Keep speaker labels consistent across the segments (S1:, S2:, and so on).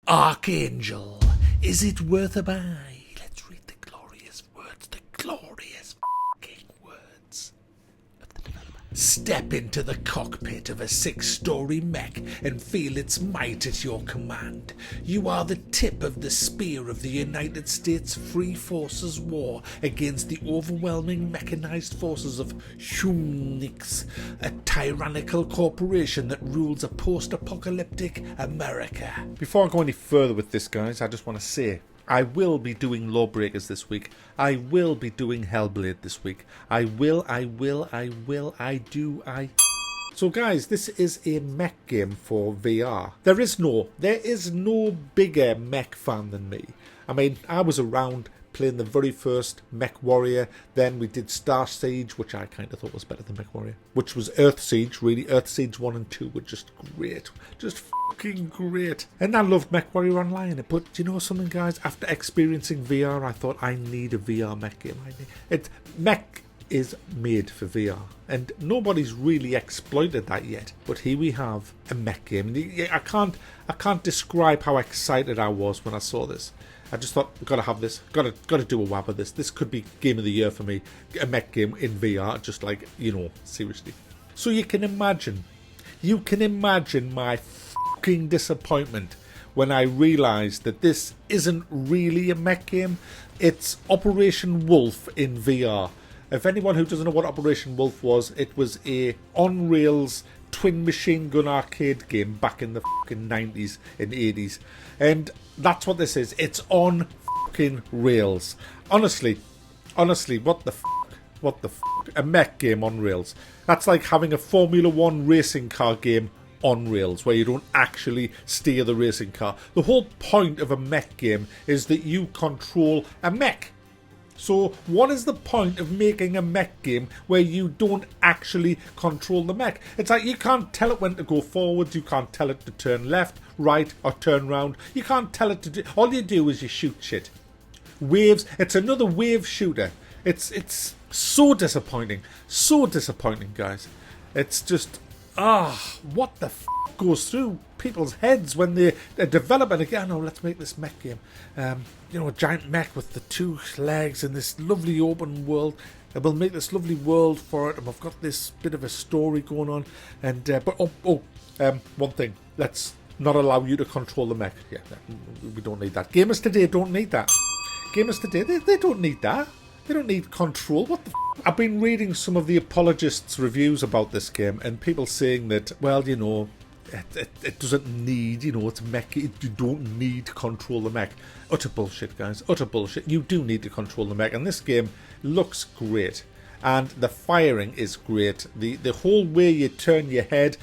S1: Archangel, is it Worthabuy? Let's read the glorious words, the glorious f***ing words of the developer. Step into the cockpit of a 6-story mech and feel its might at your command. You are the tip of the spear of the United States Free Forces war against the overwhelming mechanized forces of humanics, a tyrannical corporation that rules a post-apocalyptic America. Before I go any further with this, guys, I just want to say I will be doing Lawbreakers this week. I will be doing Hellblade this week. So guys, this is a mech game for VR. There is no bigger mech fan than me. I mean, I was around playing the very first Mech Warrior, then we did Star Siege, which I kind of thought was better than Mech Warrior, which was Earth Siege, really. Earth Siege 1 and 2 were just great. Just fucking great. And I loved Mech Warrior Online, but you know something, guys? After experiencing VR, I thought I need a VR mech game. Mech is made for VR, and nobody's really exploited that yet. But here we have a mech game. I can't describe how excited I was when I saw this. I just thought, gotta have this, gotta do a wab of this. This could be game of the year for me, a mech game in VR, just like, you know, seriously. So you can imagine my fucking disappointment when I realised that this isn't really a mech game. It's Operation Wolf in VR. If anyone who doesn't know what Operation Wolf was, it was a on-rails twin machine gun arcade game back in the fucking 90s and 80s. And that's what this is. It's on fucking rails. Honestly, what the fuck? What the fuck? A mech game on rails. That's like having a Formula 1 racing car game on rails, where you don't actually steer the racing car. The whole point of a mech game is that you control a mech. So what is the point of making a mech game where you don't actually control the mech? It's like you can't tell it when to go forwards, you can't tell it to turn left, right, or turn round. You can't tell it to do... All you do is you shoot shit. Waves. It's another wave shooter. It's so disappointing. So disappointing, guys. It's just... what the f*** goes through people's heads when they're developing again. Oh, let's make this mech game. You know, a giant mech with the 2 legs in this lovely open world. And we'll make this lovely world for it, and we've got this bit of a story going on. And one thing, let's not allow you to control the mech. Yeah, we don't need that. Gamers today don't need that. Gamers today, they don't need that. They don't need control. What the f***? I've been reading some of the apologists' reviews about this game, and people saying that, well, you know, it doesn't need, you know, it's mech. You don't need to control the mech. Utter bullshit, guys. Utter bullshit. You do need to control the mech, and this game looks great. And the firing is great. The whole way you turn your head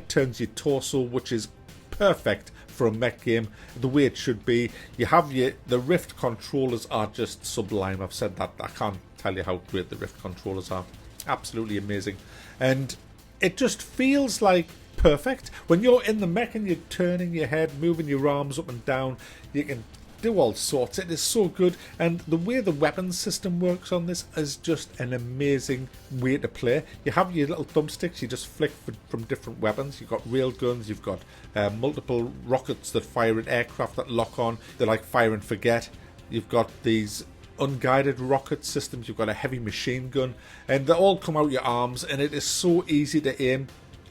S1: turns your torso, which is perfect for a mech game, the way it should be. You have the Rift controllers are just sublime. I've said that. I can't tell you how great the Rift controllers are. Absolutely amazing. And it just feels like perfect. When you're in the mech and you're turning your head, moving your arms up and down, you can do all sorts. It is so good, and the way the weapons system works on this is just an amazing way to play. You have your little thumbsticks, you just flick from different weapons. You've got railguns, you've got multiple rockets that fire at aircraft that lock on. They're like fire and forget. You've got these unguided rocket systems, you've got a heavy machine gun, and they all come out your arms, and it is so easy to aim.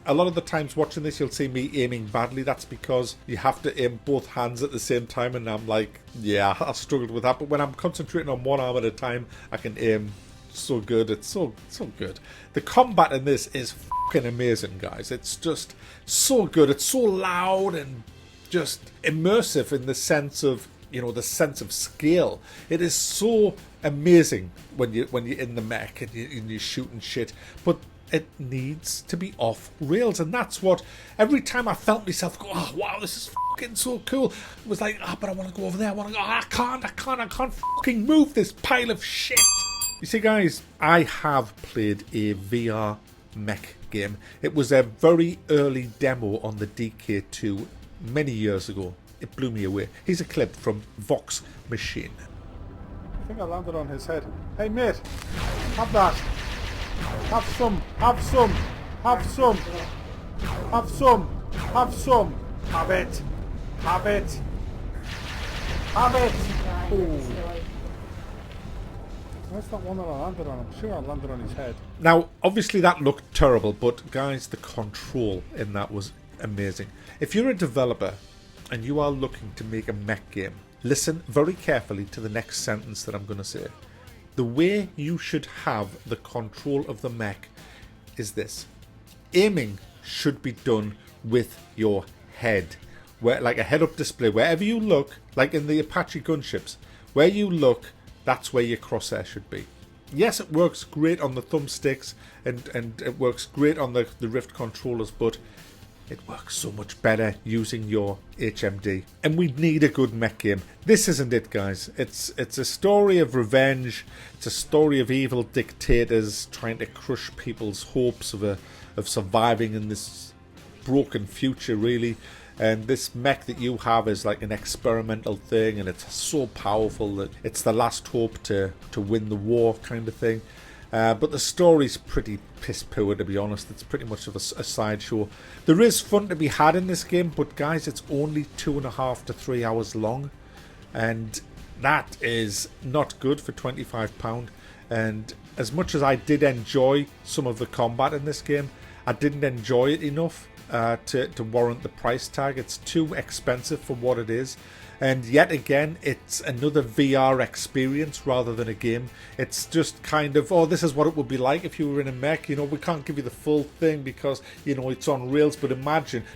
S1: A lot of the times watching this, you'll see me aiming badly. That's because you have to aim both hands at the same time, and I'm like, yeah, I struggled with that. But when I'm concentrating on one arm at a time, I can aim so good. It's so good. The combat in this is fucking amazing, guys. It's just so good. It's so loud and just immersive in the sense of, you know, the sense of scale. It is so amazing when you're in the mech and you're shooting shit. But it needs to be off rails, and that's what every time I felt myself go, oh wow, this is fucking so cool. It was like, but I want to go over there. I want to go. I can't fucking move this pile of shit. You see, guys, I have played a VR mech game. It was a very early demo on the DK2 many years ago. It blew me away. Here's a clip from Vox Machine. I think I landed on his head. Hey mate, have that. Have some. Have it. Have it.
S2: Have it!
S3: Where's that one that I landed on? I'm sure I landed on his head.
S1: Now, obviously that looked terrible, but guys, the control in that was amazing. If you're a developer and you are looking to make a mech game, listen very carefully to the next sentence that I'm going to say. The way you should have the control of the mech is this. Aiming should be done with your head. Where, like a head-up display, wherever you look, like in the Apache gunships, where you look, that's where your crosshair should be. Yes, it works great on the thumbsticks and it works great on the Rift controllers, but it works so much better using your HMD. And we need a good mech game. This isn't it, guys. It's a story of revenge. It's a story of evil dictators trying to crush people's hopes of surviving in this broken future, really. And this mech that you have is like an experimental thing, and it's so powerful that it's the last hope to win the war kind of thing. But the story's pretty piss poor, to be honest. It's pretty much of a sideshow. There is fun to be had in this game, but guys, it's only 2.5 to 3 hours long, and that is not good for £25. And as much as I did enjoy some of the combat in this game, I didn't enjoy it enough to warrant the price tag. It's too expensive for what it is. And yet again, it's another VR experience rather than a game. It's just kind of, oh, this is what it would be like if you were in a mech. You know, we can't give you the full thing because, you know, it's on rails. But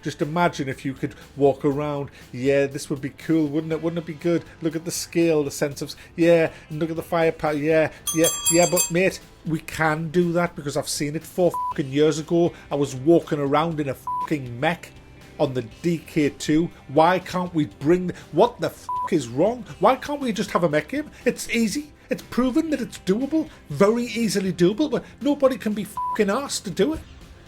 S1: just imagine if you could walk around. Yeah, this would be cool, wouldn't it? Wouldn't it be good? Look at the scale, the sense of, yeah, and look at the firepower. Yeah, but mate, we can do that because I've seen it 4 fucking years ago. I was walking around in a fucking mech on the DK2. Why can't we bring... What the fuck is wrong? Why can't we just have a mech game? It's easy. It's proven that it's doable. Very easily doable. But nobody can be fucking asked to do it.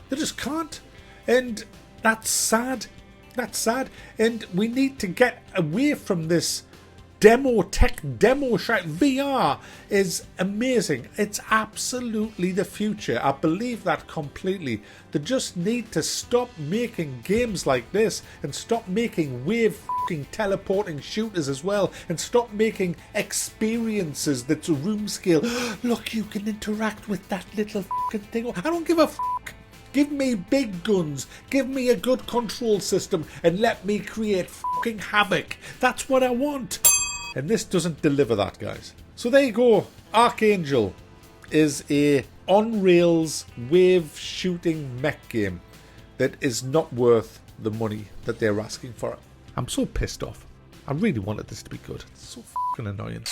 S1: They just can't. And that's sad. That's sad. And we need to get away from this demo shit. VR is amazing. It's absolutely the future. I believe that completely. They just need to stop making games like this and stop making wave fucking teleporting shooters as well, and stop making experiences that's room scale. Look, you can interact with that little fucking thing. I don't give a fuck. Give me big guns, give me a good control system, and let me create fucking havoc. That's what I want. And this doesn't deliver that, guys. So there you go. Archangel is a on-rails wave shooting mech game that is not worth the money that they're asking for it. I'm so pissed off. I really wanted this to be good. It's so fucking annoying.